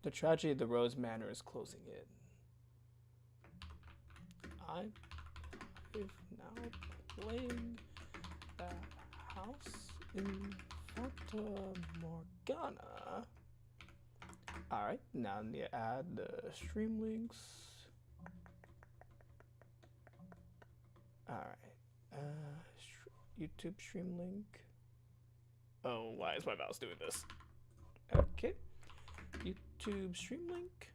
The tragedy of the Rose Manor is closing in. I'm now playing the house in Fata Morgana. Alright, now I need to add the stream links. Alright, YouTube stream link. Oh, why is my mouse doing this? Okay, YouTube stream link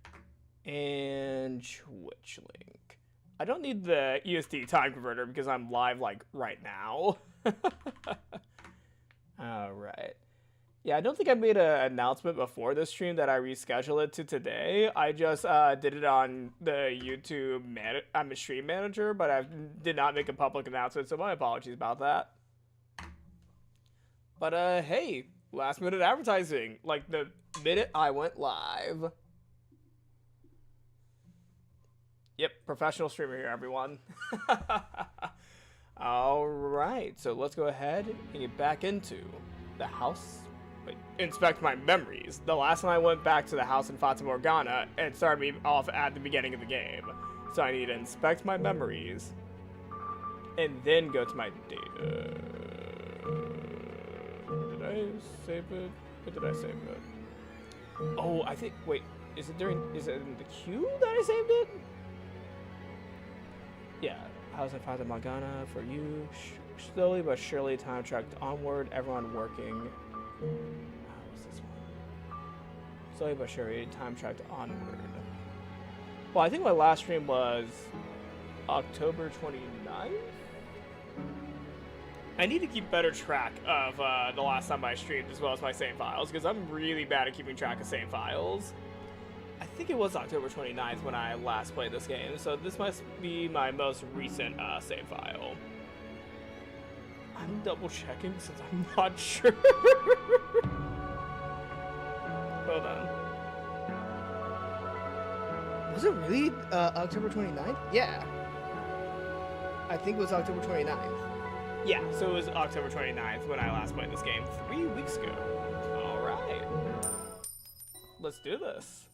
and Twitch link. I don't need the ESD time converter because I'm live like right now. Alright. Yeah, I don't think I made an announcement before this stream that I rescheduled it to today. I just did it on the YouTube I'm a stream manager, but I did not make a public announcement, so my apologies about that. But hey, last minute advertising, like the minute I went live. Yep, professional streamer here, everyone. Alright, so let's go ahead and get back into the house. Wait, inspect my memories. The last time I went back to the house in Fata Morgana, it started me off at the beginning of the game. So I need to inspect my memories. And then go to my data. Did I save it? Or did I save it? Oh, I think, wait, is it in the queue that I saved it? Yeah, house in Fata Morgana for you. Slowly but surely, time tracked onward. Everyone working. What's this one? Slowly but surely, time tracked onward. Well, I think my last stream was October 29th. I need to keep better track of the last time I streamed as well as my save files because I'm really bad at keeping track of save files. I think it was October 29th when I last played this game, so this must be my most recent save file. I'm double checking since I'm not sure. Hold on. Was it really October 29th? Yeah. I think it was October 29th. Yeah, so it was October 29th when I last played this game 3 weeks ago. Alright. Let's do this.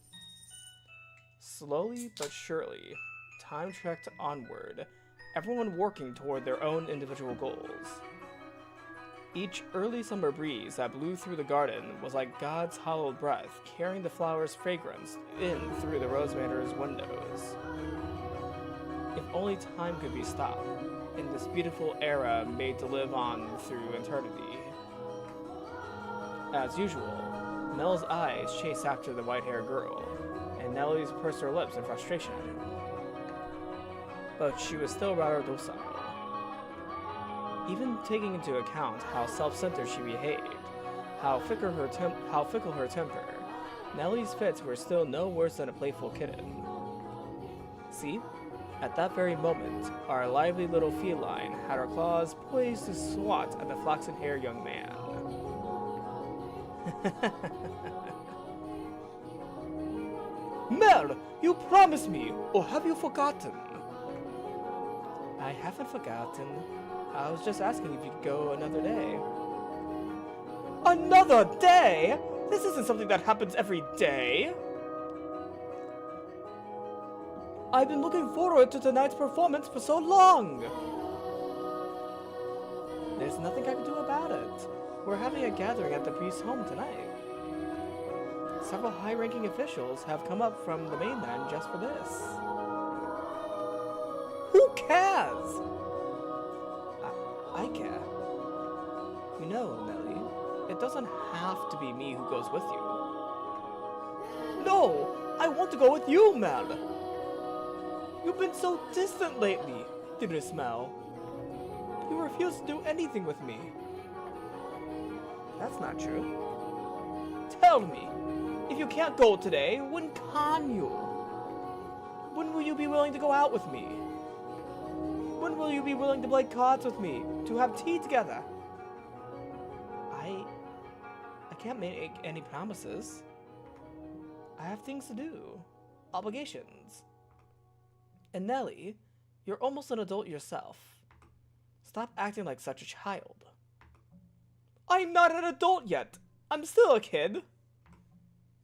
Slowly but surely, time trekked onward, everyone working toward their own individual goals. Each early summer breeze that blew through the garden was like God's hallowed breath, carrying the flower's fragrance in through the Rose Manor's windows. If only time could be stopped, in this beautiful era made to live on through eternity. As usual, Mel's eyes chased after the white-haired girl, and Nellie's pursed her lips in frustration. But she was still rather docile. Even taking into account how self-centered she behaved, how fickle her temper, Nellie's fits were still no worse than a playful kitten. See? At that very moment, our lively little feline had her claws poised to swat at the flaxen-haired young man. Mel, you promised me, or have you forgotten? I haven't forgotten. I was just asking if you'd go another day. Another day? This isn't something that happens every day. I've been looking forward to tonight's performance for so long. There's nothing I can do about it. We're having a gathering at the priest's home tonight. Several high-ranking officials have come up from the mainland just for this. Who cares? I care. You know, Nellie, it doesn't have to be me who goes with you. No! I want to go with you, Mel! You've been so distant lately, didn't it smell? You refuse to do anything with me. That's not true. Tell me, if you can't go today, when can you? When will you be willing to go out with me? When will you be willing to play cards with me, to have tea together? I can't make any promises. I have things to do, obligations. And Nellie, you're almost an adult yourself. Stop acting like such a child. I'm not an adult yet. I'm still a kid.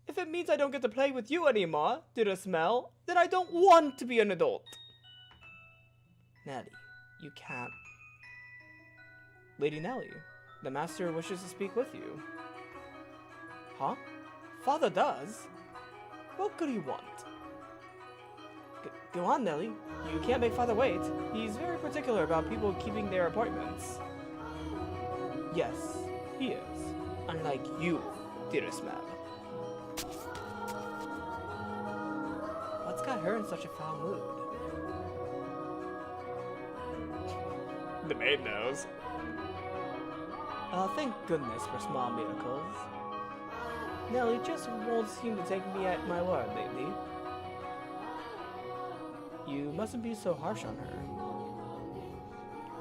If it means I don't get to play with you anymore, did it smell? Then I don't want to be an adult. Nelly, you can't. Lady Nelly, the master wishes to speak with you. Huh? Father does? What could he want? Go on, Nelly. You can't make Father wait. He's very particular about people keeping their appointments. Yes, he is. Unlike you, dearest man. What's got her in such a foul mood? The maid knows. Thank goodness for small miracles. Nelly just won't seem to take me at my word lately. You mustn't be so harsh on her.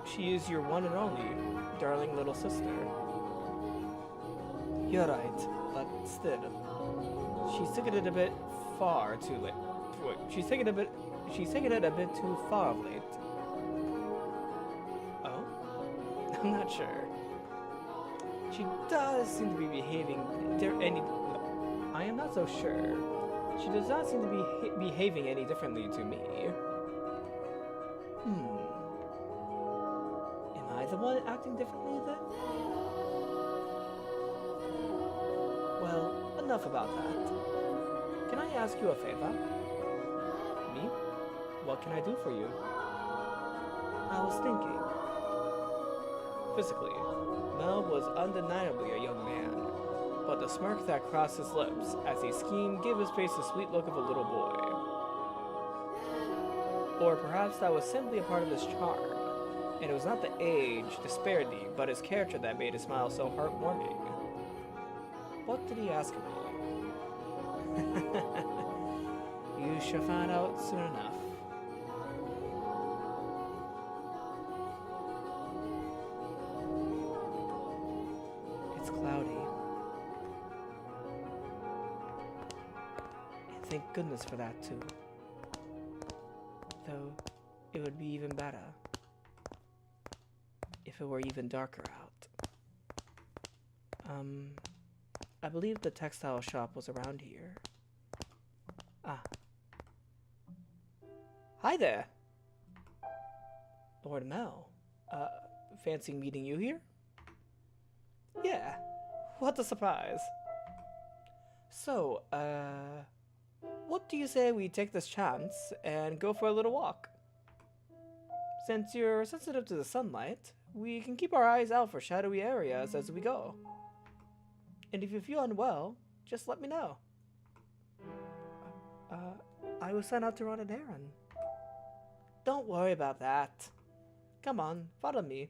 She is your one and only, darling little sister. You're right, but still, she's taken it a bit far too late. Wait, she's taken it a bit too far of late. Oh? I'm not sure. She does seem to be behaving. I am not so sure. She does not seem to be behaving any differently to me. Am I the one acting differently then? Well, enough about that. Can I ask you a favor? Me? What can I do for you? I was thinking. Physically, Mel was undeniably a young man, but the smirk that crossed his lips as he schemed gave his face the sweet look of a little boy. Or perhaps that was simply a part of his charm, and it was not the age disparity, but his character that made his smile so heartwarming. What did he ask of me? You shall find out soon enough. It's cloudy. And thank goodness for that too. Though, it would be even better if it were even darker out. I believe the textile shop was around here. Ah. Hi there! Lord Mel. Fancy meeting you here? Yeah. What a surprise. So, what do you say we take this chance and go for a little walk? Since you're sensitive to the sunlight, we can keep our eyes out for shadowy areas as we go. And if you feel unwell, just let me know. I was sent out to run an errand. Don't worry about that. Come on, follow me.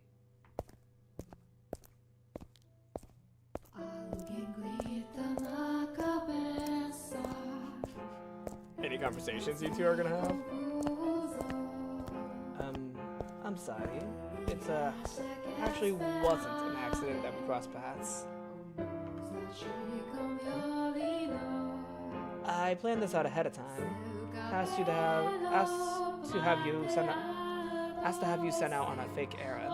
Any conversations you two are gonna have? I'm sorry. It's actually wasn't an accident that we crossed paths. I planned this out ahead of time. Asked to have you sent out on a fake errand.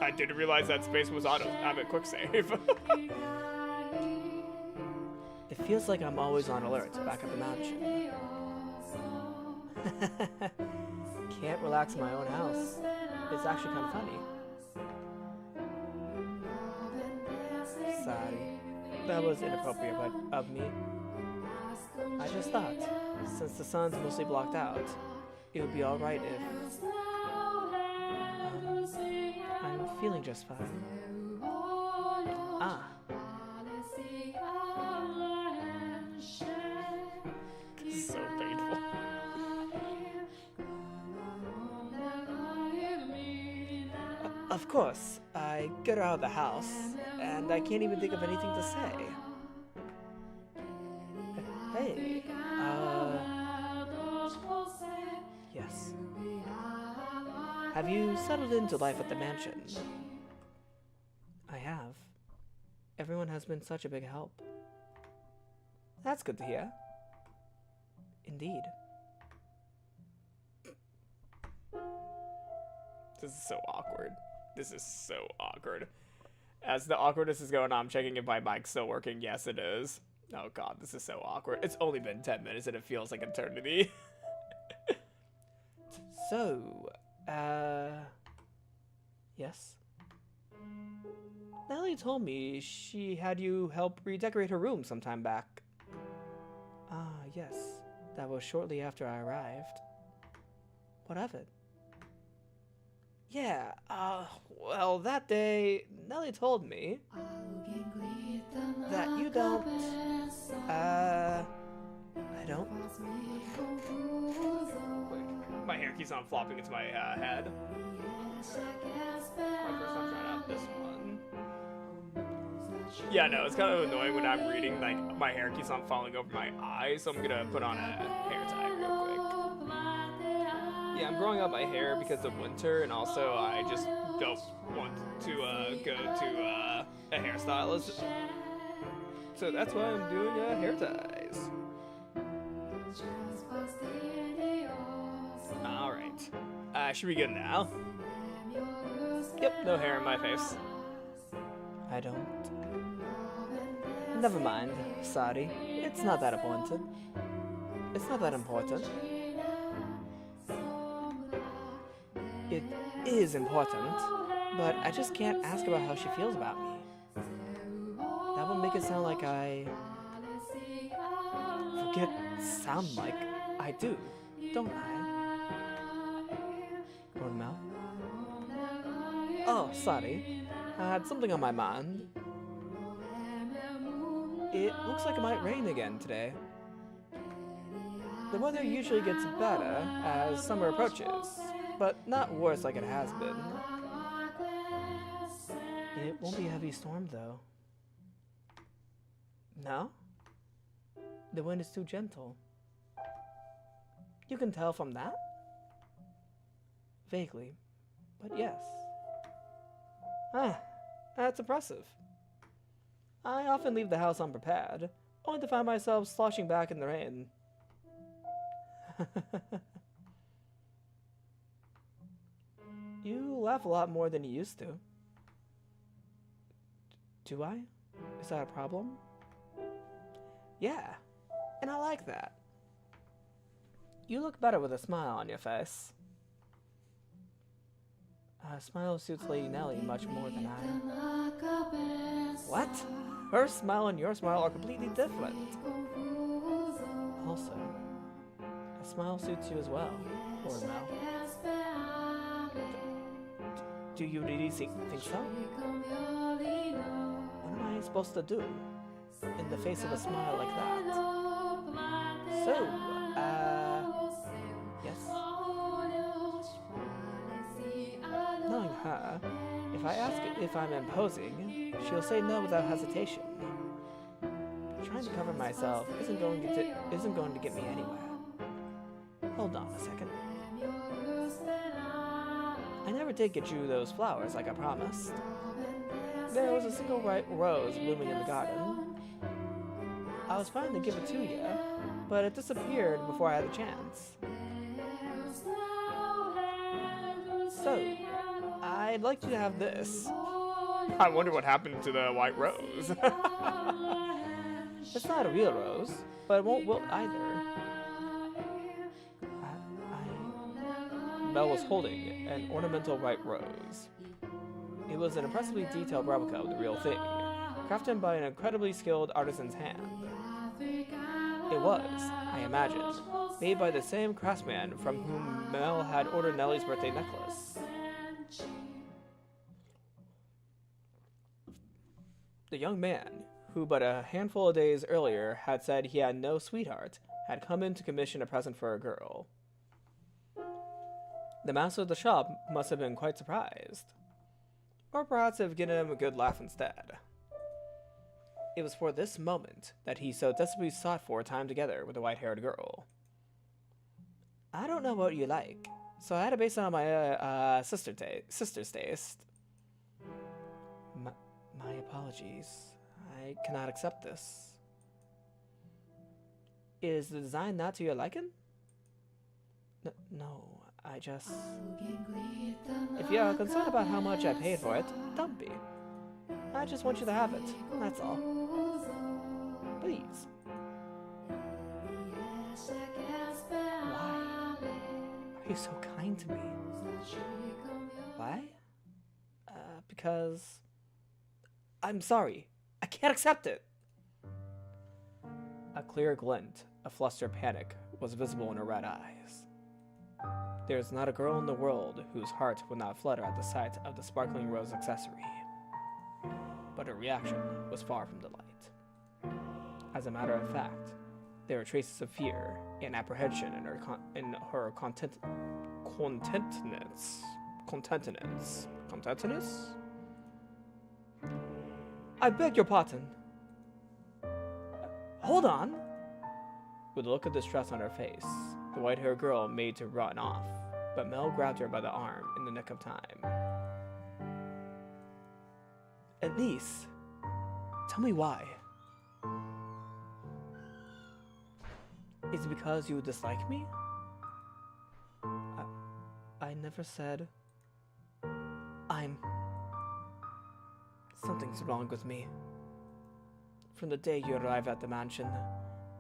I didn't realize that space was on a quick save. It feels like I'm always on alert back at the mansion. Can't relax in my own house. It's actually kind of funny. Sorry. That was inappropriate of me. I just thought, since the sun's mostly blocked out, it would be alright if... I'm feeling just fine. Ah. This is so painful. Of course, I get her out of the house, and I can't even think of anything to say. Hey, yes. Have you settled into life at the mansion? I have. Everyone has been such a big help. That's good to hear. Indeed. This is so awkward. This is so awkward. As the awkwardness is going on, I'm checking if my mic's still working. Yes, it is. Oh god, this is so awkward. It's only been 10 minutes and it feels like eternity. So, yes? Nellie told me she had you help redecorate her room some time back. Ah, yes. That was shortly after I arrived. What of it? Yeah, well, that day, Nellie told me that you don't, I don't. Wait, my hair keeps on flopping into my head. My first time trying out this one. Yeah, no, it's kind of annoying when I'm reading, like, my hair keeps on falling over my eyes, so I'm gonna put on a hair tie real quick. Yeah, I'm growing out my hair because of winter, and also I just don't want to go to a hairstylist. So that's why I'm doing hair ties. Alright. Should be good now. Yep, no hair in my face. I don't. Never mind, sorry. It's not that important. It's not that important. It is important, but I just can't ask about how she feels about me. That would make it sound like I... Forget sound like. I do, don't I? Word mouth. Oh, sorry. I had something on my mind. It looks like it might rain again today. The weather usually gets better as summer approaches, but not worse like it has been. It won't be a heavy storm, though. No? The wind is too gentle. You can tell from that? Vaguely, but yes. Ah, that's impressive. I often leave the house unprepared, only to find myself sloshing back in the rain. You laugh a lot more than you used to. Do I? Is that a problem? Yeah, and I like that. You look better with a smile on your face. A smile suits Lady Nellie much more than I. What? Her smile and your smile are completely different. Also, a smile suits you as well, Lord Mel. Do you really think so? What am I supposed to do in the face of a smile like that? So, yes? Knowing her, if I ask if I'm imposing, she'll say no without hesitation. Trying to cover myself isn't going to get me anywhere. Hold on a second. I never did get you those flowers like I promised. There was a single white rose blooming in the garden. I was trying to give it to you, but it disappeared before I had the chance. So, I'd like you to have this. I wonder what happened to the white rose. It's not a real rose, but it won't wilt either. Mel was holding an ornamental white rose. It was an impressively detailed replica of the real thing, crafted by an incredibly skilled artisan's hand. It was, I imagine, made by the same craftsman from whom Mel had ordered Nellie's birthday necklace. The young man, who but a handful of days earlier had said he had no sweetheart, had come in to commission a present for a girl. The master of the shop must have been quite surprised. Or perhaps have given him a good laugh instead. It was for this moment that he so desperately sought for time together with the white-haired girl. I don't know what you like, so I had to base it on my sister's taste. My apologies. I cannot accept this. Is the design not to your liking? No, I just... If you are concerned about how much I paid for it, don't be. I just want you to have it. That's all. Please. Why are you so kind to me? Why? Because... I'm sorry. I can't accept it. A clear glint, a flustered panic, was visible in her red eyes. There is not a girl in the world whose heart would not flutter at the sight of the sparkling rose accessory. But her reaction was far from delight. As a matter of fact, there were traces of fear and apprehension in her contentedness. I beg your pardon. Hold on. With a look of distress on her face, the white-haired girl made to run off, but Mel grabbed her by the arm in the nick of time. Elise, tell me why. Is it because you dislike me? I never said... Something's wrong with me. From the day you arrived at the mansion,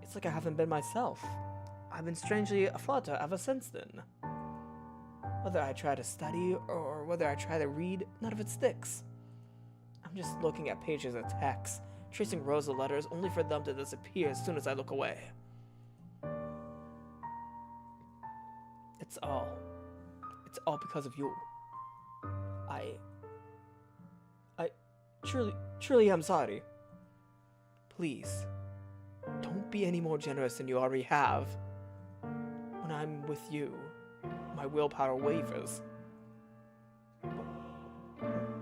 it's like I haven't been myself. I've been strangely a Fata ever since then. Whether I try to study or whether I try to read, none of it sticks. I'm just looking at pages of text, tracing rows of letters only for them to disappear as soon as I look away. It's all because of you. I truly am sorry. Please, don't be any more generous than you already have. When I'm with you, my willpower wavers.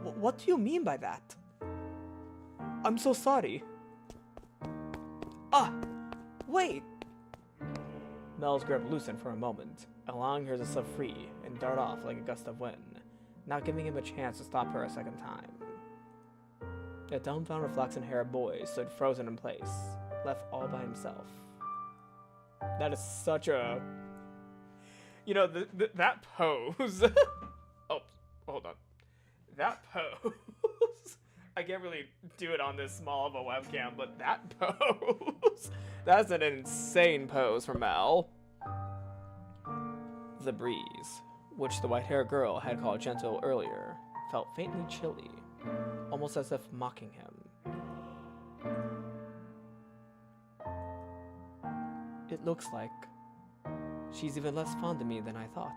What do you mean by that? I'm so sorry. Ah, wait! Mel's grip loosened for a moment, allowing her to slip free and dart off like a gust of wind, not giving him a chance to stop her a second time. The dumbfounded flaxen-haired boy stood frozen in place, left all by himself. That is such a... You know, that pose... Oh, hold on. That pose... I can't really do it on this small of a webcam, but that pose... That's an insane pose for Mel. The breeze, which the white-haired girl had called gentle earlier, felt faintly chilly, almost as if mocking him. It looks like she's even less fond of me than I thought.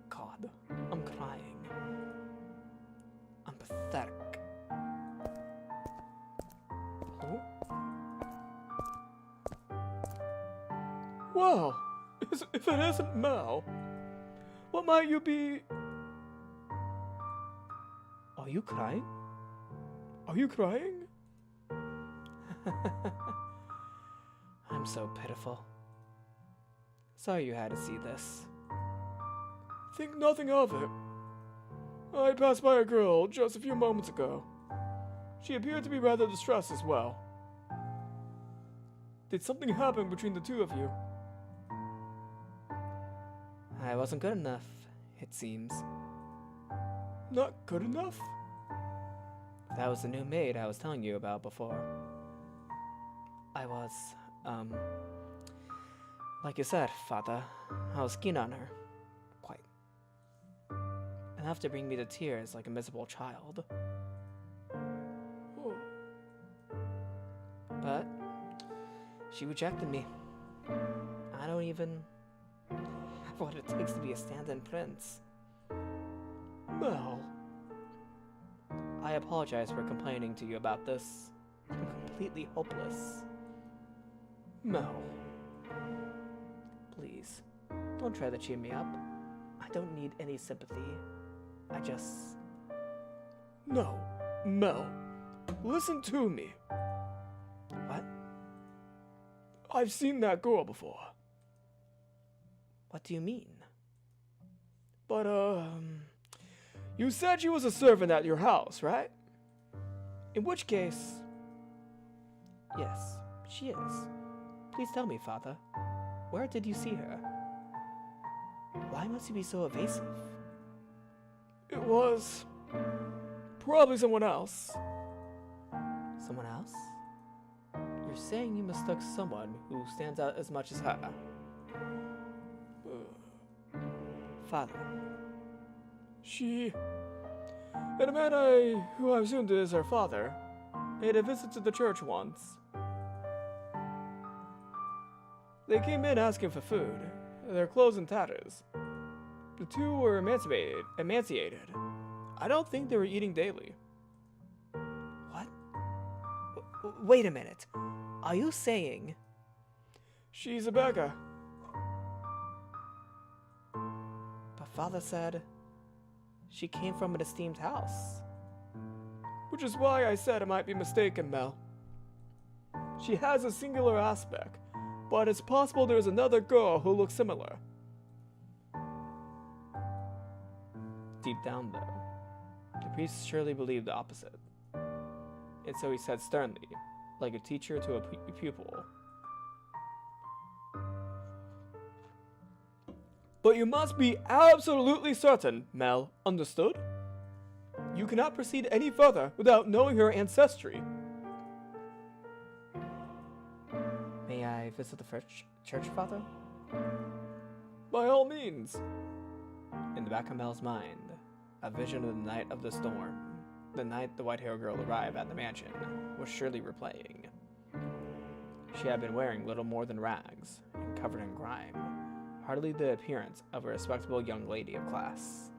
God, I'm crying. I'm pathetic. Oh? Well, if it isn't Mel, what might you be? Are you crying? Are you crying? I'm so pitiful. Sorry you had to see this. Think nothing of it. I passed by a girl just a few moments ago. She appeared to be rather distressed as well. Did something happen between the two of you? I wasn't good enough, it seems. Not good enough? That was the new maid I was telling you about before. I was, like you said, Fata, I was keen on her. Quite. Enough to bring me to tears like a miserable child. Oh. But she rejected me. I don't even have what it takes to be a stand-in prince. Mel. I apologize for complaining to you about this. I'm completely hopeless. Mel. Please, don't try to cheer me up. I don't need any sympathy. I just... No, Mel. Listen to me. What? I've seen that girl before. What do you mean? But, you said she was a servant at your house, right? In which case... Yes, she is. Please tell me, Fata. Where did you see her? Why must you be so evasive? It was... Probably someone else. Someone else? You're saying you mistook someone who stands out as much as her? Father. She... and a man who I assumed is her father, paid a visit to the church once. They came in asking for food, their clothes in tatters. The two were emaciated. I don't think they were eating daily. What? Wait a minute. Are you saying... She's a beggar. But Father said... she came from an esteemed house. Which is why I said I might be mistaken, Mel. She has a singular aspect, but it's possible there's another girl who looks similar. Deep down, though, the priest surely believed the opposite. And so he said sternly, like a teacher to a pupil. But you must be absolutely certain, Mel, understood? You cannot proceed any further without knowing her ancestry. May I visit the church, Father? By all means. In the back of Mel's mind, a vision of the night of the storm, the night the white-haired girl arrived at the mansion, was surely replaying. She had been wearing little more than rags, and covered in grime, hardly the appearance of a respectable young lady of class.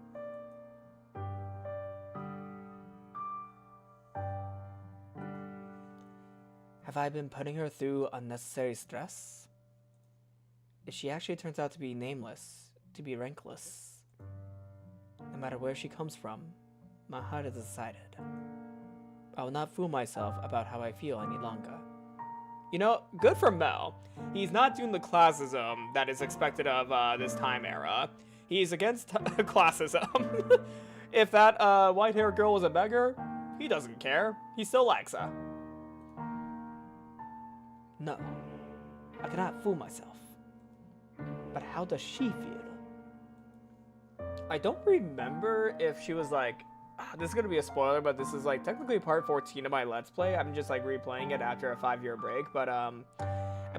Have I been putting her through unnecessary stress? If she actually turns out to be nameless, to be rankless, no matter where she comes from, my heart is decided. I will not fool myself about how I feel any longer. You know, good for Mel. He's not doing the classism that is expected of this time era. He's against classism. If that white-haired girl was a beggar, he doesn't care. He still likes her. No, I cannot fool myself. But how does she feel? I don't remember if she was like... this is going to be a spoiler, but this is like technically part 14 of my Let's Play. I'm just like replaying it after a 5-year break. But I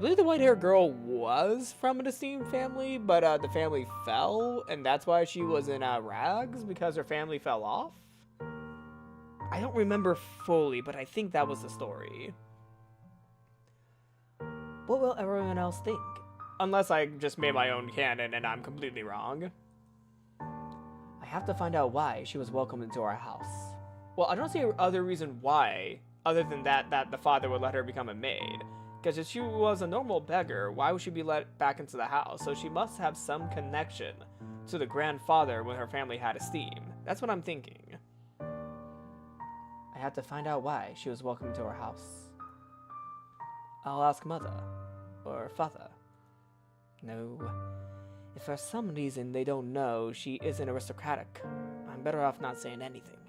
believe the white-haired girl was from an esteemed family, but the family fell, and that's why she was in rags, because her family fell off. I don't remember fully, but I think that was the story. What will everyone else think? Unless I just made my own canon and I'm completely wrong. I have to find out why she was welcomed into our house. Well, I don't see other reason why, other than that the father would let her become a maid. Because if she was a normal beggar, why would she be let back into the house? So she must have some connection to the grandfather when her family had esteem. That's what I'm thinking. I have to find out why she was welcomed to our house. I'll ask Mother, or Fata. No, if for some reason they don't know she isn't aristocratic, I'm better off not saying anything.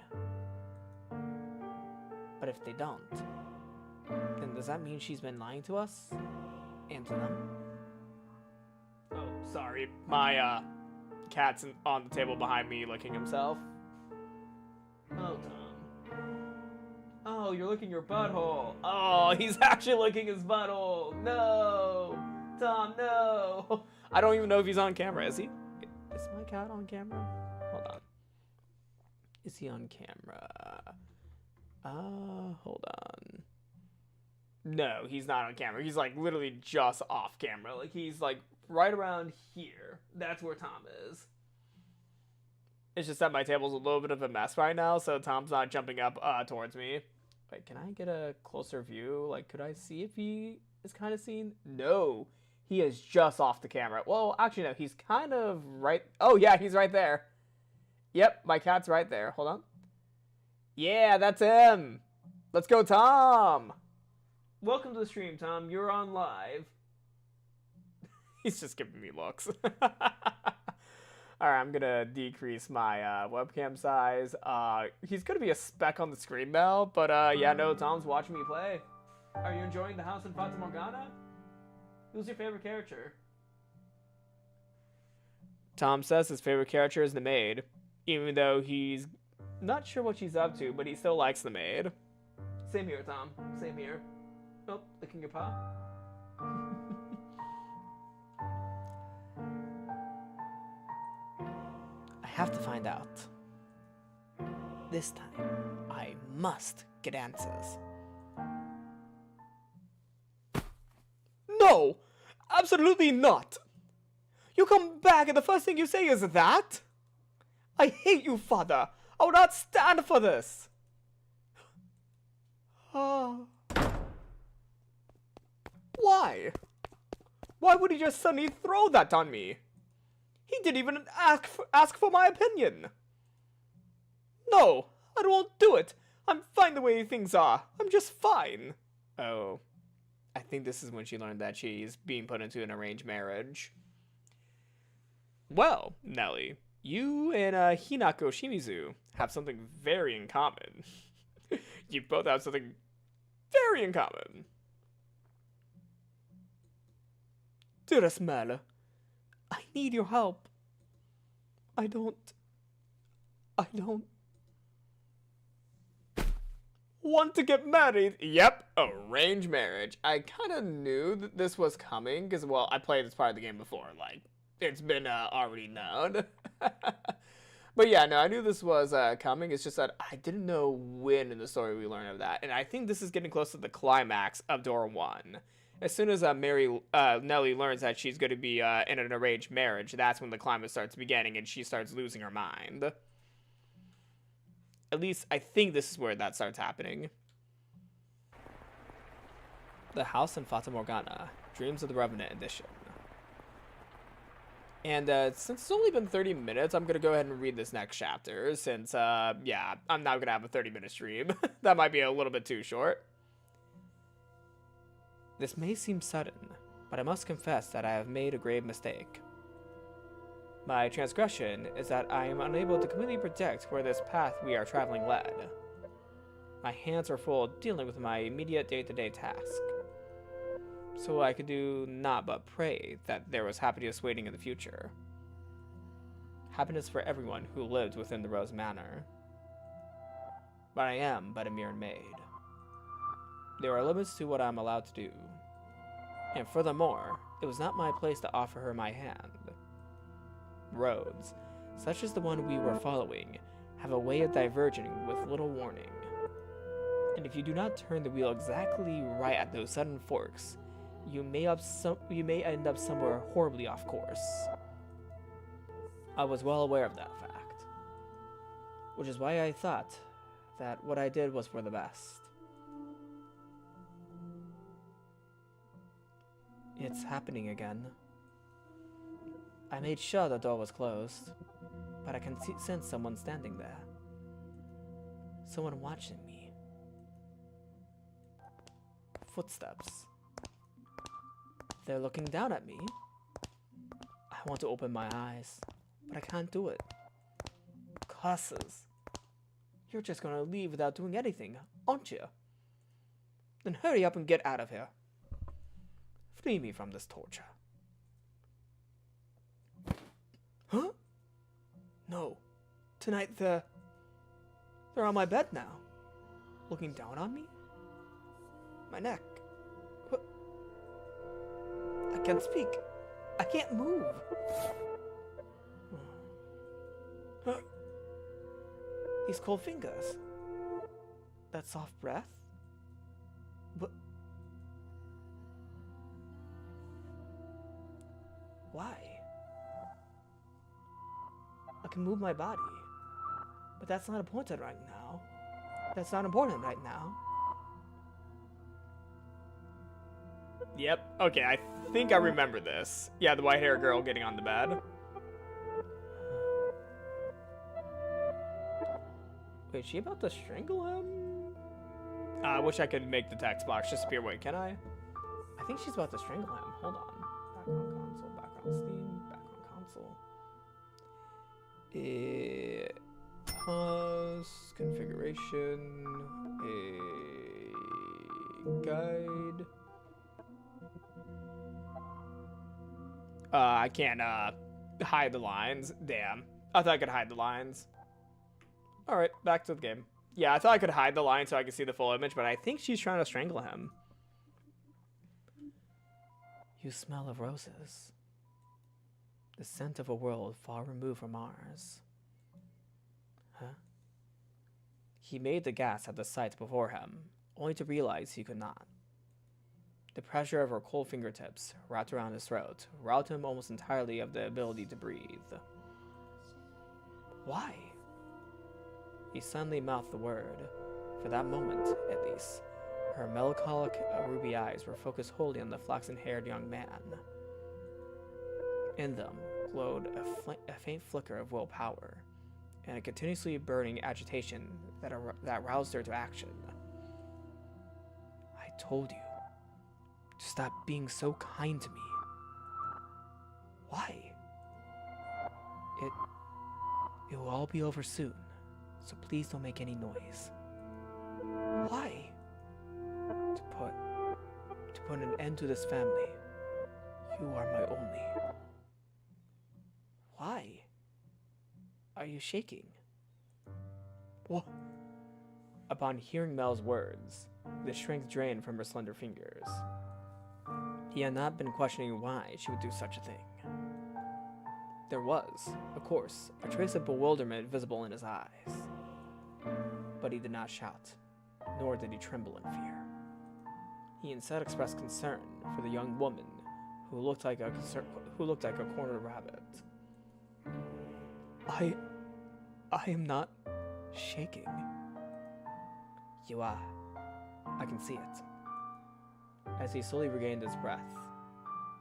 But if they don't, then does that mean she's been lying to us? And to them? Oh, sorry. My, cat's on the table behind me licking himself. Oh, Tom. Oh, you're licking your butthole. Oh, he's actually licking his butthole. No! Tom, no! I don't even know if he's on camera. Is he? Is my cat on camera? Hold on. Is he on camera? Hold on. No, he's not on camera. He's like literally just off camera. Like he's like right around here. That's where Tom is. It's just that my table's a little bit of a mess right now, so Tom's not jumping up towards me. Wait, can I get a closer view? Like, could I see if he is kind of seen? No, he is just off the camera. Well, actually, no, he's kind of right. Oh, yeah, he's right there. Yep, my cat's right there. Hold on. Yeah, that's him. Let's go, Tom. Welcome to the stream, Tom. You're on live. He's just giving me looks. Alright, I'm gonna decrease my webcam size. He's gonna be a speck on the screen now, but yeah, no, Tom's watching me play. Are you enjoying the house in Fata Morgana? Who's your favorite character? Tom says his favorite character is the maid, even though he's Not sure what she's up to, but he still likes the maid. Same here, Tom. Same here. Oh, licking your paw. I have to find out. This time, I must get answers. No! Absolutely not! You come back and the first thing you say is that? I hate you, Fata! I will not stand for this! Why? Why would he just suddenly throw that on me? He didn't even ask for my opinion. No, I won't do it. I'm fine the way things are. I'm just fine. Oh, I think this is when she learned that she's being put into an arranged marriage. Well, Nelly, you and Hinako Shimizu have something very in common. You both have something very in common. Dearest Mel, I need your help. I don't want to get married. Yep, arranged marriage. I kind of knew that this was coming because, well, I played this part of the game before. Like, it's been already known. But yeah, no, I knew this was coming. It's just that I didn't know when in the story we learned of that. And I think this is getting close to the climax of Door 1. As soon as Nelly learns that she's going to be in an arranged marriage, that's when the climax starts beginning and she starts losing her mind. At least, I think this is where that starts happening. The House in Fata Morgana, Dreams of the Revenant Edition. And since it's only been 30 minutes, I'm going to go ahead and read this next chapter, since, yeah, I'm not going to have a 30-minute stream. That might be a little bit too short. This may seem sudden, but I must confess that I have made a grave mistake. My transgression is that I am unable to completely predict where this path we are traveling led. My hands are full dealing with my immediate day-to-day task. So I could do not but pray that there was happiness waiting in the future. Happiness for everyone who lived within the Rose Manor. But I am but a mere maid. There are limits to what I am allowed to do. And furthermore, it was not my place to offer her my hand. Roads, such as the one we were following, have a way of diverging with little warning. And if you do not turn the wheel exactly right at those sudden forks, you may end up somewhere horribly off course. I was well aware of that fact, which is why I thought that what I did was for the best. It's happening again. I made sure the door was closed, but I can sense someone standing there. Someone watching me. Footsteps. They're looking down at me. I want to open my eyes, but I can't do it. Curses. You're just gonna leave without doing anything, aren't you? Then hurry up and get out of here. Free me from this torture. Huh? No. Tonight they're on my bed now. Looking down on me? My neck. What? I can't speak. I can't move. Huh? These cold fingers. That soft breath. But why? I can move my body, but that's not important right now. That's not important right now. Yep. Okay, I think I remember this. Yeah, the white-haired girl getting on the bed. Wait, is she about to strangle him? I wish I could make the text box disappear. Wait, can I? I think she's about to strangle him. Hold on. Background console, background Steam, background console. Pause, configuration, a guide. I can't hide the lines. Damn. I thought I could hide the lines. Alright, back to the game. Yeah, I thought I could hide the line so I could see the full image, but I think she's trying to strangle him. You smell of roses. The scent of a world far removed from ours. Huh? He made the gasp at the sight before him, only to realize he could not. The pressure of her cold fingertips, wrapped around his throat, robbed him almost entirely of the ability to breathe. Why? He suddenly mouthed the word. For that moment, at least, her melancholic ruby eyes were focused wholly on the flaxen-haired young man. In them glowed a faint flicker of willpower, and a continuously burning agitation that roused her to action. I told you to stop being so kind to me. Why? It will all be over soon, so please don't make any noise. Why? To put an end to this family. You are my only. Why? Are you shaking? What? Upon hearing Mel's words, the strength drained from her slender fingers. He had not been questioning why she would do such a thing. There was, of course, a trace of bewilderment visible in his eyes. But he did not shout, nor did he tremble in fear. He instead expressed concern for the young woman who looked like a cornered rabbit. I am not shaking. You are. I can see it. As he slowly regained his breath,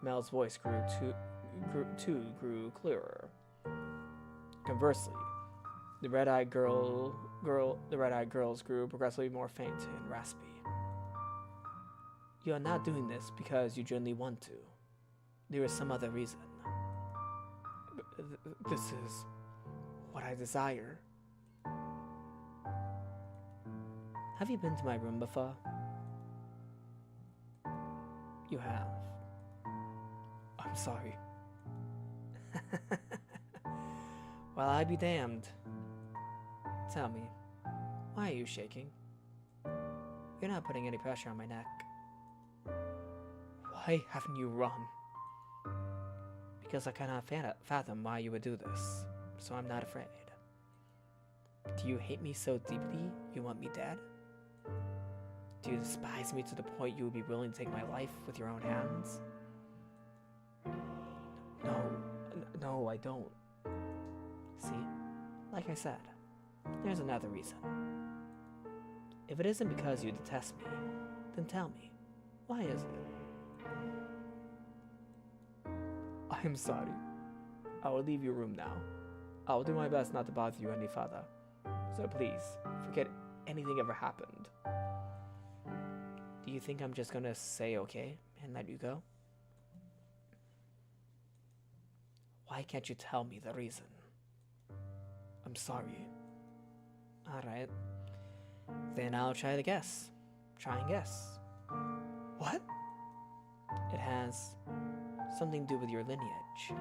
Mel's voice grew clearer. Conversely, the red-eyed girls grew progressively more faint and raspy. You are not doing this because you genuinely want to. There is some other reason. This is what I desire. Have you been to my room before? You have. I'm sorry. Well, I be damned. Tell me, why are you shaking? You're not putting any pressure on my neck. Why haven't you run? Because I cannot fathom why you would do this, so I'm not afraid. Do you hate me so deeply you want me dead? Do you despise me to the point you would be willing to take my life with your own hands? No, I don't. See, like I said, there's another reason. If it isn't because you detest me, then tell me, why is it? I am sorry. I will leave your room now. I will do my best not to bother you any further. So please, forget anything ever happened. Do you think I'm just gonna say okay and let you go? Why can't you tell me the reason? I'm sorry. Alright. Then I'll try to guess. Try and guess. What? It has something to do with your lineage.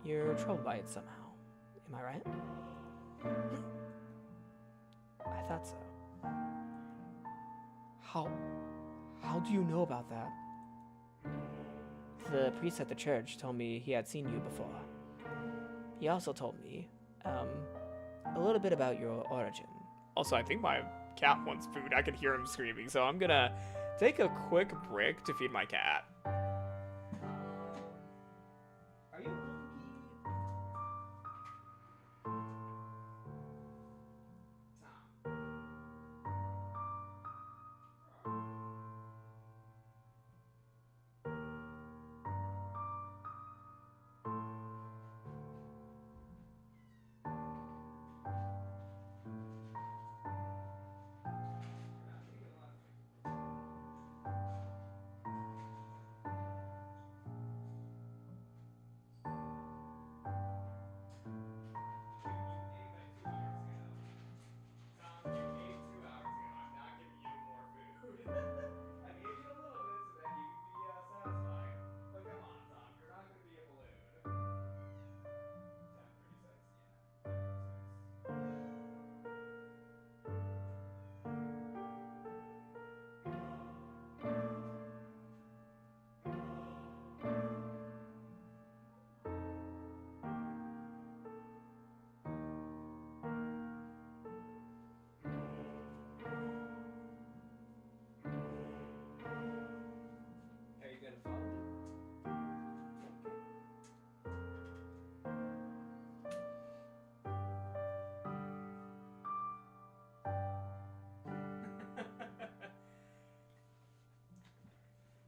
You're troubled by it somehow. Am I right? I thought so. How do you know about that? The priest at the church told me he had seen you before. He also told me, a little bit about your origin. Also, I think my cat wants food. I can hear him screaming, so I'm gonna take a quick break to feed my cat. Are you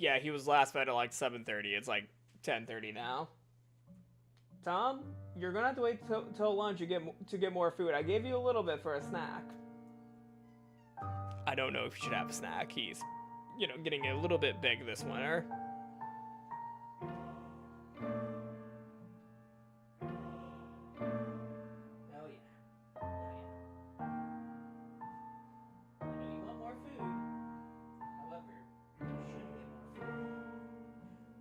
Yeah, he was last fed at like 7:30. It's like 10:30 now. Tom, you're gonna have to wait till lunch to get more food. I gave you a little bit for a snack. I don't know if you should have a snack. He's, getting a little bit big this winter. Oh yeah. I know you want more food. However, you shouldn't get more food.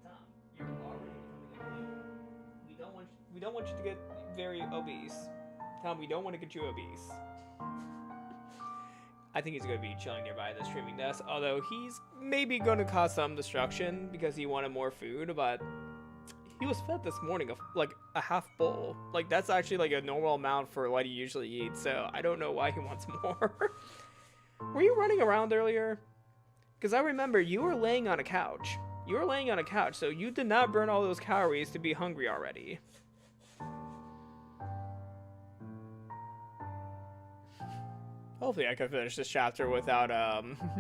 Tom, you're already becoming a balloon. We don't want you to get very obese. Tom, we don't want to get you obese. I think he's going to be chilling nearby the streaming desk, although he's maybe going to cause some destruction because he wanted more food, but he was fed this morning like a half bowl. Like, that's actually like a normal amount for what he usually eats, so I don't know why he wants more. Were you running around earlier? Because I remember you were laying on a couch. You were laying on a couch, so you did not burn all those calories to be hungry already. Hopefully I can finish this chapter without,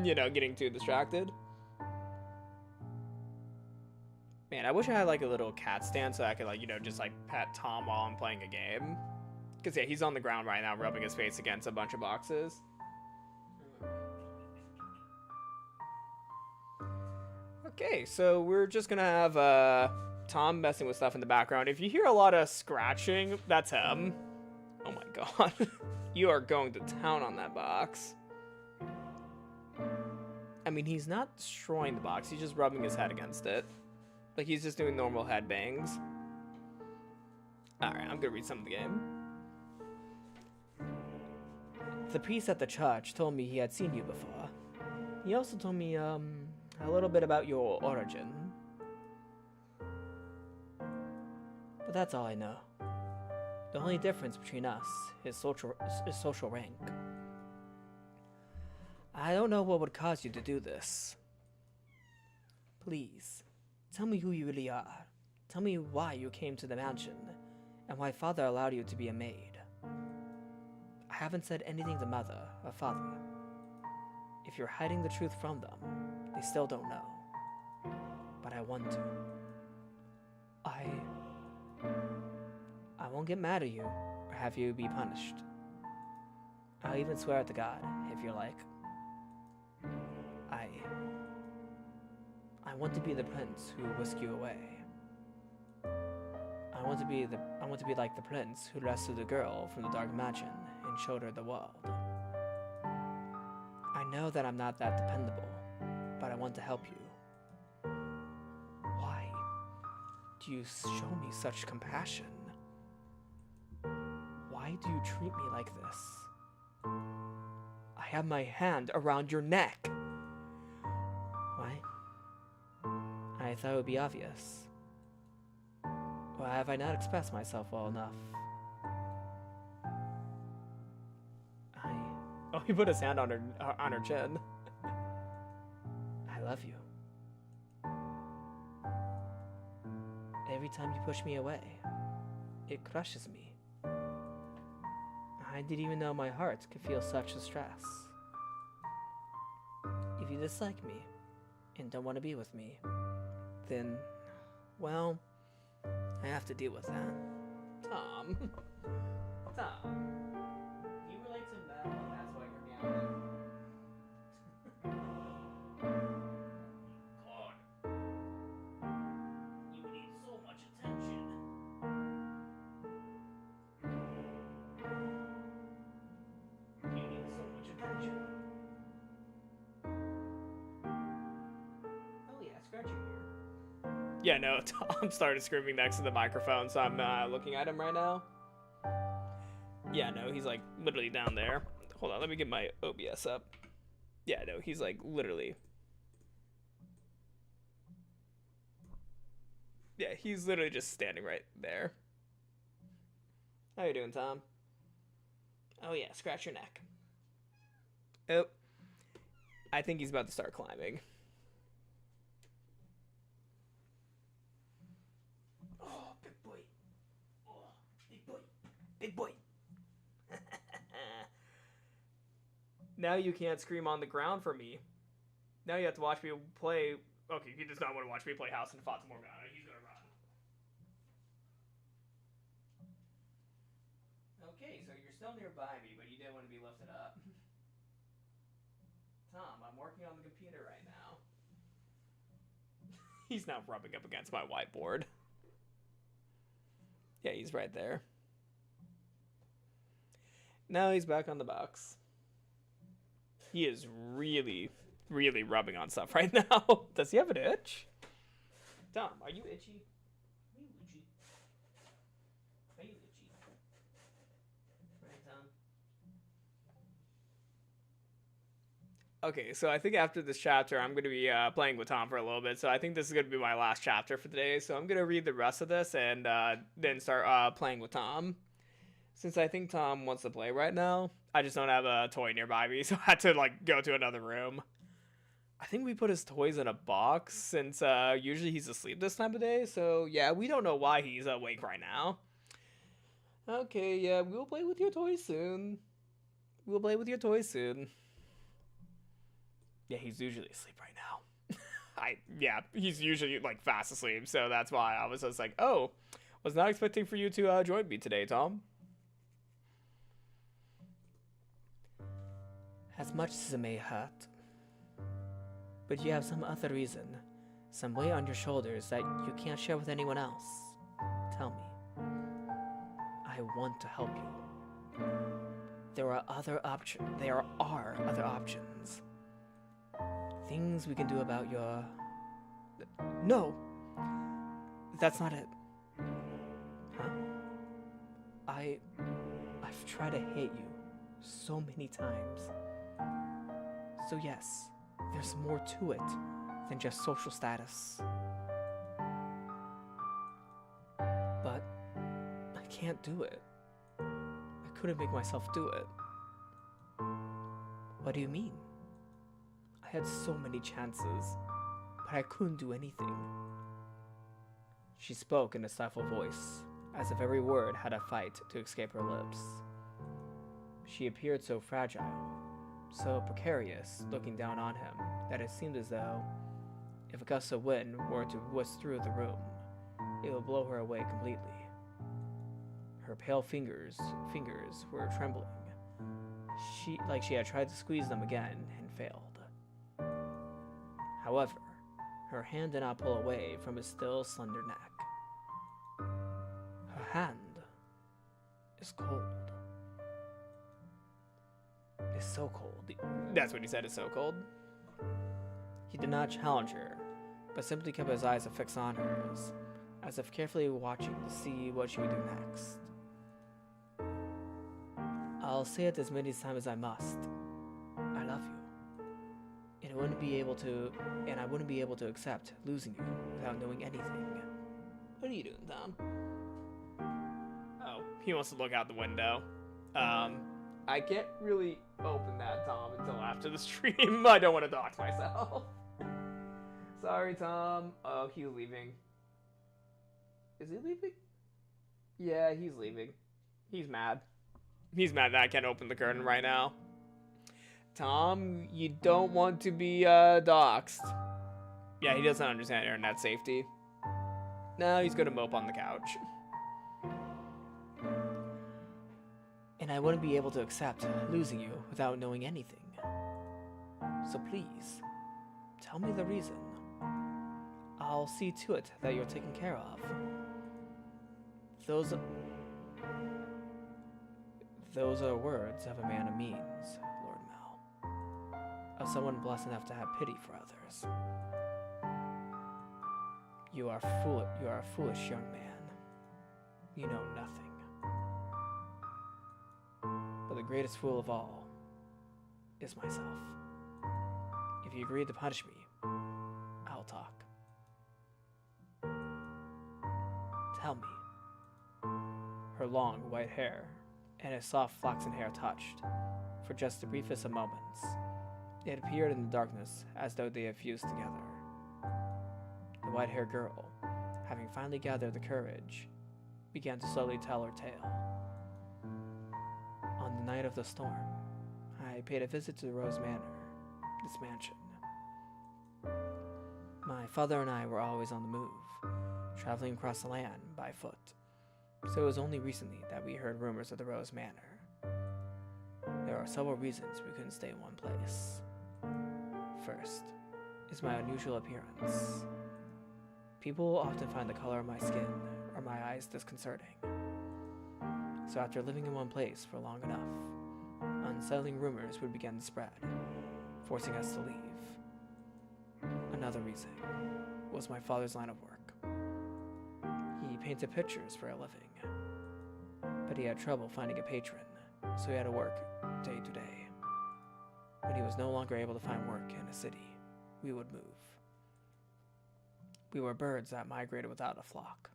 getting too distracted. Man, I wish I had, like, a little cat stand so I could, just, pet Tom while I'm playing a game. Because, yeah, he's on the ground right now rubbing his face against a bunch of boxes. Okay, so we're just gonna have, Tom messing with stuff in the background. If you hear a lot of scratching, that's him. Oh my god. You are going to town on that box. I mean, he's not destroying the box. He's just rubbing his head against it. Like, he's just doing normal head bangs. Alright, I'm gonna read some of the game. The priest at the church told me he had seen you before. He also told me, a little bit about your origin. But that's all I know. The only difference between us is social rank. I don't know what would cause you to do this. Please, tell me who you really are. Tell me why you came to the mansion, and why Father allowed you to be a maid. I haven't said anything to Mother or Father. If you're hiding the truth from them, they still don't know. But I want to. I won't get mad at you or have you be punished. I'll even swear it to God, if you like. I want to be the prince who whisked you away. I want to be like the prince who rescued the girl from the dark mansion and showed her the world. I know that I'm not that dependable, but I want to help you. Why do you show me such compassion? Why do you treat me like this? I have my hand around your neck. Why? I thought it would be obvious. Or have I not expressed myself well enough? Oh, he put his hand on her chin. I love you. Every time you push me away, it crushes me. I didn't even know my heart could feel such distress. If you dislike me and don't want to be with me, then, well, I have to deal with that. Tom. You relate to Mel, and that's why you're meowing. God. You need so much attention. You need so much attention. Oh yeah, scratchy here. Yeah, no, Tom started screaming next to the microphone, so I'm looking at him right now. Yeah, no, he's like literally down there. Hold on, let me get my OBS up. Yeah, no, he's like literally. Yeah, he's literally just standing right there. How you doing, Tom? Oh yeah, scratch your neck. Oh, I think he's about to start climbing. Oh, big boy. Oh, big boy. Big boy. Now you can't scream on the ground for me. Now you have to watch me play Okay, he does not want to watch me play House and Fata Morgana. He's gonna run. Okay, so you're still nearby me, but you didn't want to be lifted up. Tom, I'm working on the computer right now. He's now rubbing up against my whiteboard. Yeah, he's right there. Now he's back on the box. He is really, really rubbing on stuff right now. Does he have an itch? Tom, are you itchy? Are you itchy? Are you itchy? Right, Tom? Okay, so I think after this chapter, I'm going to be playing with Tom for a little bit. So I think this is going to be my last chapter for today. So I'm going to read the rest of this and then start playing with Tom. Since I think Tom wants to play right now, I just don't have a toy nearby me, so I had to like go to another room. I think we put his toys in a box since usually he's asleep this time of day. So yeah, we don't know why he's awake right now. Okay, yeah, we'll play with your toys soon. We'll play with your toys soon. Yeah, he's usually asleep right now. Yeah, he's usually like fast asleep, so that's why I was just like, oh, was not expecting for you to join me today, Tom. As much as it may hurt, but you have some other reason, some weight on your shoulders that you can't share with anyone else. Tell me. I want to help you. There are other options. Things we can do about your... No! That's not it. Huh? I've tried to hate you so many times. So yes, there's more to it than just social status. But I can't do it. I couldn't make myself do it. What do you mean? I had so many chances, but I couldn't do anything. She spoke in a stifled voice, as if every word had a fight to escape her lips. She appeared so fragile, so precarious, looking down on him, that it seemed as though, if a gust of wind were to whisk through the room, it would blow her away completely. Her pale fingers were trembling. She had tried to squeeze them again and failed. However, her hand did not pull away from his still slender neck. Her hand is cold. It's so cold. That's what he said, it's so cold. He did not challenge her, but simply kept his eyes affixed on hers, as if carefully watching to see what she would do next. I'll say it as many times as I must. I love you. And I wouldn't be able to accept losing you without knowing anything. What are you doing, Tom? Oh, he wants to look out the window. I can't really open that, Tom, until after the stream. I don't want to dox myself. Sorry, Tom. Oh, he's leaving. Is he leaving? Yeah, he's leaving. He's mad. He's mad that I can't open the curtain right now. Tom, you don't want to be doxxed. Yeah, he doesn't understand internet safety. Now he's gonna mope on the couch. And I wouldn't be able to accept losing you without knowing anything. So please, tell me the reason. I'll see to it that you're taken care of. Those are words of a man of means, Lord Mal. Of someone blessed enough to have pity for others. You are a foolish young man. You know nothing. But the greatest fool of all is myself. If you agree to punish me, I'll talk. Tell me. Her long white hair and his soft flaxen hair touched. For just the briefest of moments, it appeared in the darkness as though they had fused together. The white-haired girl, having finally gathered the courage, began to slowly tell her tale. On the night of the storm, I paid a visit to the Rose Manor, this mansion. My father and I were always on the move, traveling across the land by foot, so it was only recently that we heard rumors of the Rose Manor. There are several reasons we couldn't stay in one place. First is my unusual appearance. People often find the color of my skin or my eyes disconcerting. So after living in one place for long enough, unsettling rumors would begin to spread, forcing us to leave. Another reason was my father's line of work. He painted pictures for a living, but he had trouble finding a patron, so he had to work day to day. When he was no longer able to find work in a city, we would move. We were birds that migrated without a flock.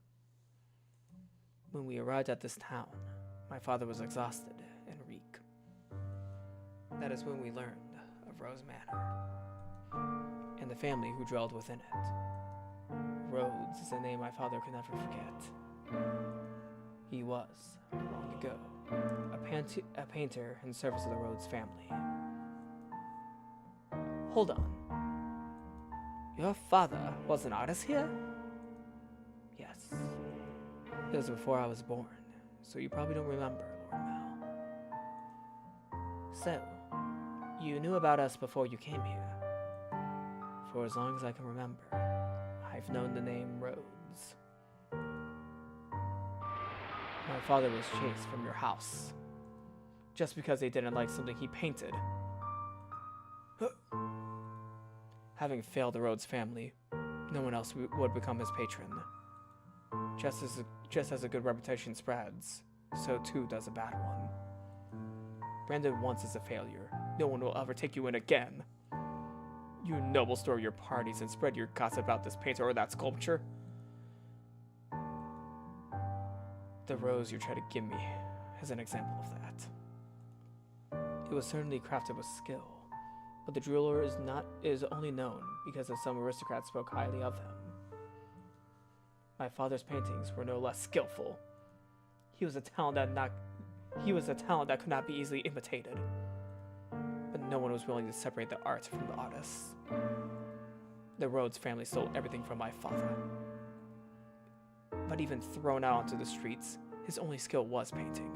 When we arrived at this town, my father was exhausted and weak. That is when we learned of Rose Manor and the family who dwelled within it. Rhodes is a name my father could never forget. He was, long ago, a painter in service of the Rhodes family. Hold on. Your father was an artist here? Yes. It was before I was born, so you probably don't remember, Lord Mal. So, you knew about us before you came here. For as long as I can remember, I've known the name Rhodes. My father was chased from your house, just because they didn't like something he painted. Having failed the Rhodes family, no one else would become his patron. Just as a good reputation spreads, so too does a bad one. Branded once as a failure, no one will ever take you in again. You noble store your parties and spread your gossip about this painter or that sculpture. The rose you try to give me is an example of that. It was certainly crafted with skill, but the jeweler is only known because of some aristocrats spoke highly of him. My father's paintings were no less skillful. He was a talent that could not be easily imitated. But no one was willing to separate the art from the artist. The Rhodes family stole everything from my father. But even thrown out onto the streets, his only skill was painting.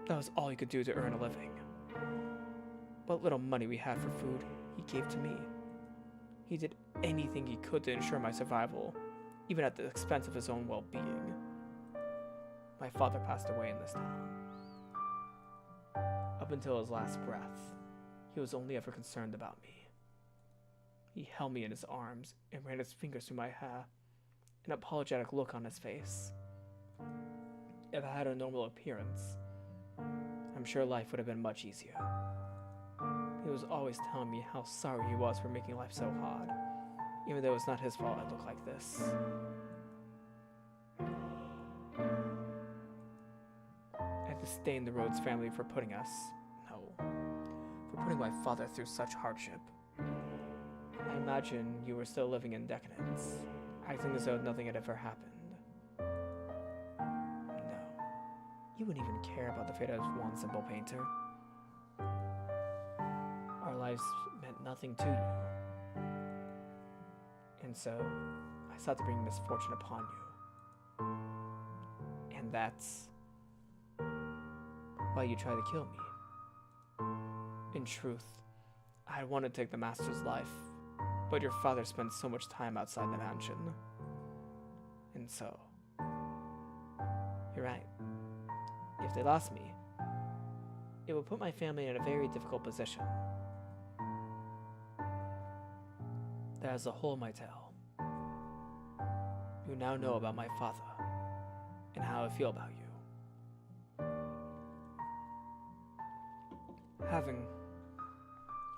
That was all he could do to earn a living. What little money we had for food, he gave to me. He did anything he could to ensure my survival, even at the expense of his own well-being. My father passed away in this town. Up until his last breath, he was only ever concerned about me. He held me in his arms and ran his fingers through my hair, an apologetic look on his face. If I had a normal appearance, I'm sure life would have been much easier. He was always telling me how sorry he was for making life so hard, even though it's not his fault I look like this. I disdain the Rhodes family for putting my father through such hardship. I imagine you were still living in decadence, acting as though nothing had ever happened. No, you wouldn't even care about the fate of one simple painter. Our lives meant nothing to you. And so, I sought to bring misfortune upon you. And that's why you tried to kill me. In truth, I wanted to take the master's life, but your father spent so much time outside the mansion. And so, you're right. If they lost me, it would put my family in a very difficult position. That is the whole of my tale. You now know about my father, and how I feel about you.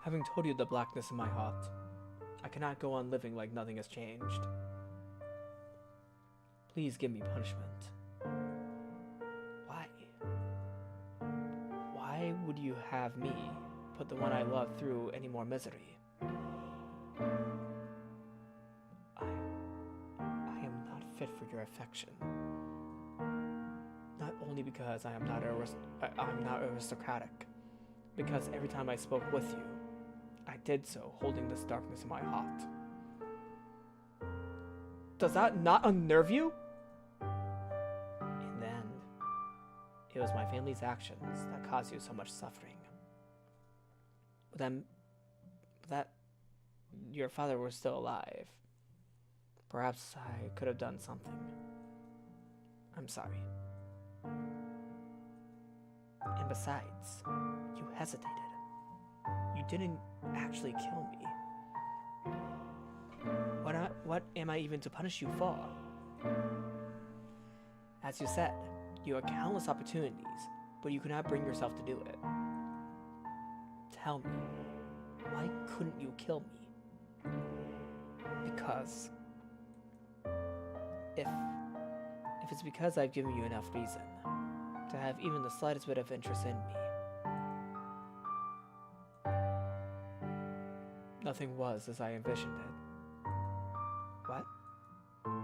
Having told you the blackness in my heart, I cannot go on living like nothing has changed. Please give me punishment. Why? Why would you have me put the one I love through any more misery? I am not fit for your affection. Not only because I'm not aristocratic, because every time I spoke with you, I did so holding this darkness in my heart. Does that not unnerve you? In the end, it was my family's actions that caused you so much suffering. That your father were still alive, perhaps I could have done something. I'm sorry. And besides, you hesitated. You didn't actually kill me. What am I even to punish you for? As you said, you had countless opportunities, but you could not bring yourself to do it. Tell me, why couldn't you kill me? Because if it's because I've given you enough reason to have even the slightest bit of interest in me, nothing was as I envisioned it. What?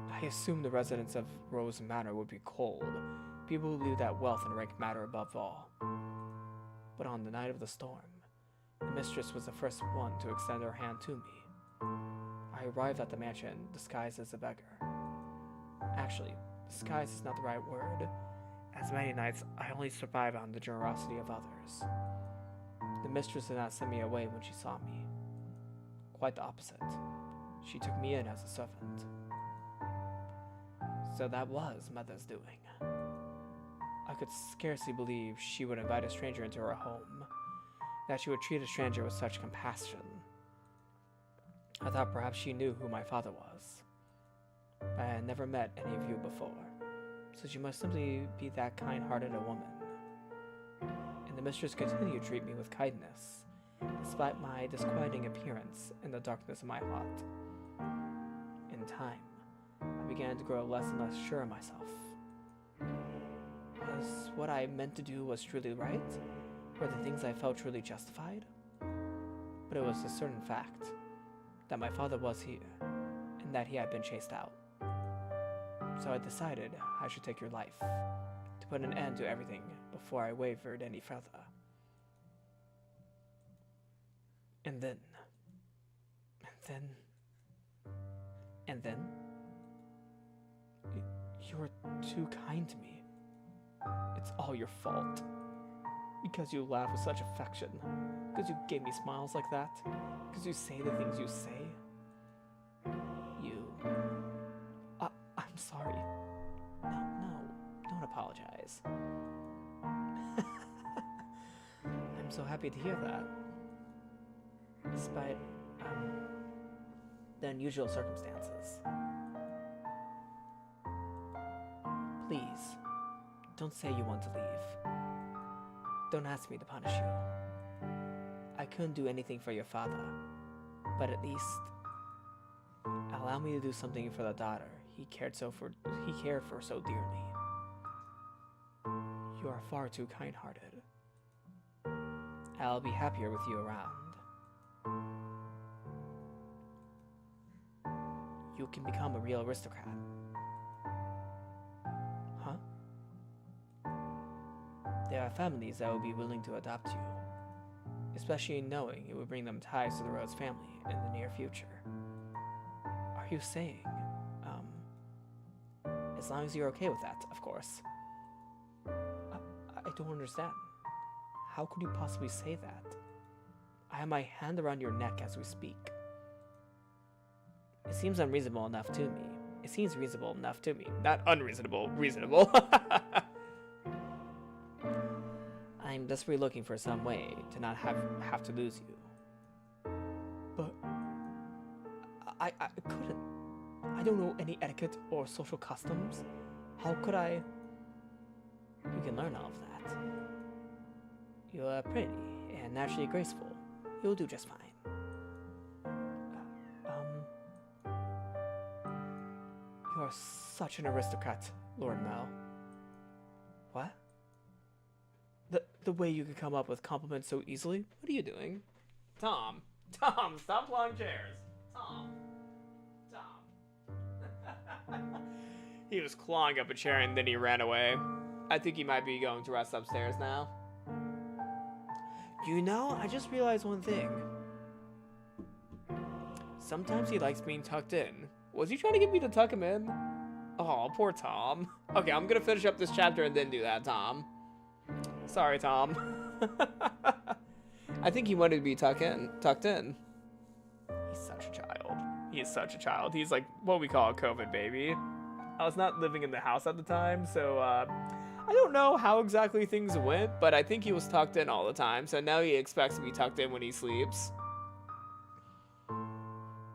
I assumed the residents of Rose Manor would be cold, people who believed that wealth and rank matter above all. But on the night of the storm, the mistress was the first one to extend her hand to me. I arrived at the mansion disguised as a beggar. Actually, disguise is not the right word, as many nights I only survive on the generosity of others. The mistress did not send me away when she saw me. Quite the opposite. She took me in as a servant. So that was Mother's doing. I could scarcely believe she would invite a stranger into her home, that she would treat a stranger with such compassion. I thought perhaps she knew who my father was. I had never met any of you before, so she must simply be that kind-hearted a woman. And the mistress continued to treat me with kindness, despite my disquieting appearance and the darkness of my heart. In time, I began to grow less and less sure of myself. Was what I meant to do was truly right? Were the things I felt truly justified? But it was a certain fact that my father was here, and that he had been chased out. So I decided I should take your life, to put an end to everything before I wavered any further. And then, you were too kind to me. It's all your fault. Because you laugh with such affection. Because you gave me smiles like that. Because you say the things you say. I'm sorry. No, don't apologize. I'm so happy to hear that. Despite, the unusual circumstances. Please, don't say you want to leave. Don't ask me to punish you. I couldn't do anything for your father, but at least allow me to do something for the daughter he cared for so dearly. You are far too kind-hearted. I'll be happier with you around. You can become a real aristocrat. Huh? There are families that will be willing to adopt you, especially knowing it would bring them ties to the Rhodes family in the near future. Are you saying, as long as you're okay with that, of course. I don't understand. How could you possibly say that? I have my hand around your neck as we speak. It seems unreasonable enough to me. It seems reasonable enough to me. Not unreasonable, reasonable. I'm desperately looking for some way to not have to lose you. But I couldn't. I don't know any etiquette or social customs. How could I? You can learn all of that. You are pretty and naturally graceful. You'll do just fine. You are such an aristocrat, Lord Mel. What? The way you can come up with compliments so easily? What are you doing? Tom, stop clawing chairs. Tom. He was clawing up a chair and then he ran away. I think he might be going to rest upstairs now. You know, I just realized one thing. Sometimes he likes being tucked in. Was he trying to get me to tuck him in? Oh, poor Tom. Okay, I'm gonna finish up this chapter and then do that, Tom. Sorry, Tom. I think he wanted to be tucked in. He's such a child. He is such a child. He's like what we call a COVID baby. I was not living in the house at the time, so I don't know how exactly things went, but I think he was tucked in all the time, so now he expects to be tucked in when he sleeps.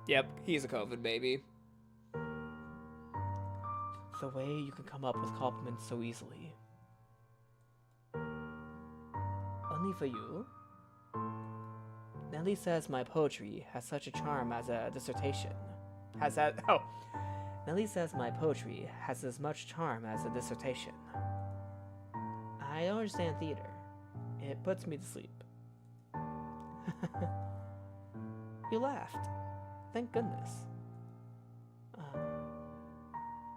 Yep, he's a COVID baby. The way you can come up with compliments so easily. Only for you? Nellie says my poetry has such a charm as a dissertation. Nellie says my poetry has as much charm as a dissertation. I don't understand theater. It puts me to sleep. You laughed. Thank goodness.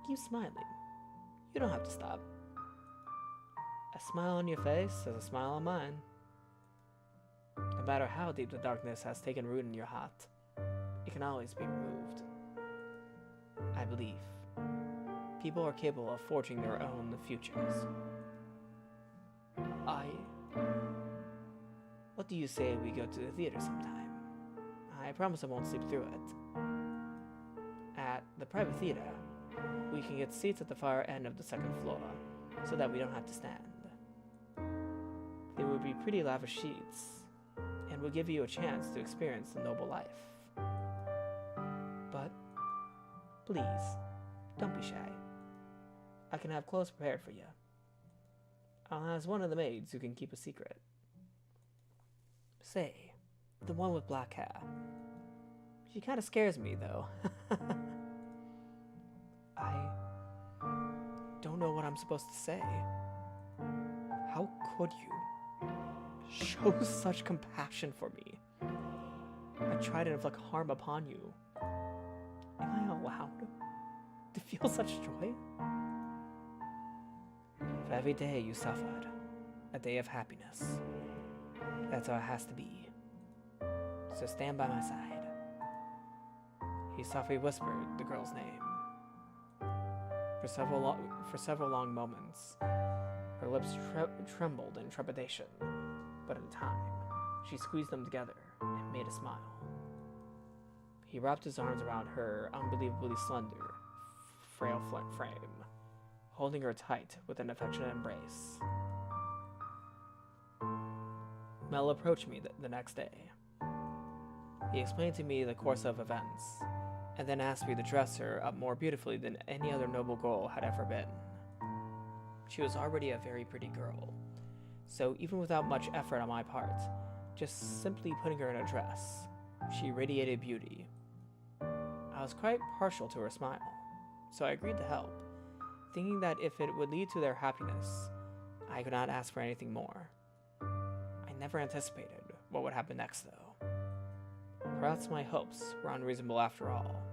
Keep smiling. You don't have to stop. A smile on your face is a smile on mine. No matter how deep the darkness has taken root in your heart, it can always be removed. I believe people are capable of forging their own futures. What do you say we go to the theater sometime? I promise I won't sleep through it. At the private theater, we can get seats at the far end of the second floor, so that we don't have to stand. There will be pretty lavish seats, and will give you a chance to experience the noble life. But, please, don't be shy. I can have clothes prepared for you. I'll ask one of the maids who can keep a secret. Say, the one with black hair. She kind of scares me, though. I don't know what I'm supposed to say. How could you show such compassion for me? I try to inflict harm upon you. Am I allowed to feel such joy? For every day you suffered, a day of happiness. That's how it has to be. So stand by my side. He softly whispered the girl's name. For several long moments, her lips trembled in trepidation, but in time, she squeezed them together and made a smile. He wrapped his arms around her unbelievably slender, frail frame, holding her tight with an affectionate embrace. Mel approached me the next day. He explained to me the course of events, and then asked me to dress her up more beautifully than any other noble girl had ever been. She was already a very pretty girl, so even without much effort on my part, just simply putting her in a dress, she radiated beauty. I was quite partial to her smile, so I agreed to help, thinking that if it would lead to their happiness, I could not ask for anything more. I never anticipated what would happen next, though. Perhaps my hopes were unreasonable after all.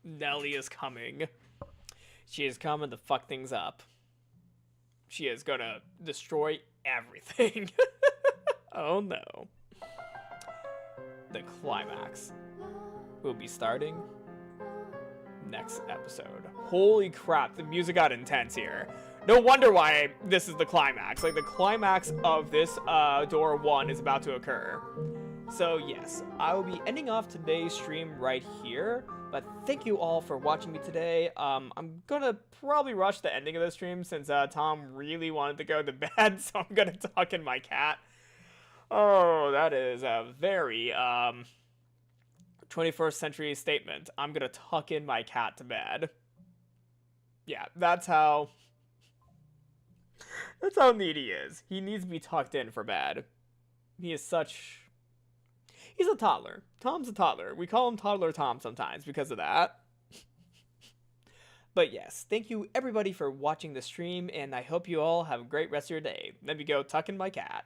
Nellie is coming. She is coming to fuck things up. She is gonna destroy everything. Oh no. The climax will be starting next episode. Holy crap, the music got intense here. No wonder why this is the climax. Like, the climax of this door 1 is about to occur. So yes, I will be ending off today's stream right here. But thank you all for watching me today. I'm gonna probably rush the ending of the stream since Tom really wanted to go to bed, so I'm gonna tuck in my cat. Oh, that is a very 21st century statement. I'm gonna tuck in my cat to bed. Yeah, that's how neat he is. He needs to be tucked in for bed. He's a toddler. Tom's a toddler. We call him Toddler Tom sometimes because of that. But yes, thank you everybody for watching the stream, and I hope you all have a great rest of your day. Let me go tuck in my cat.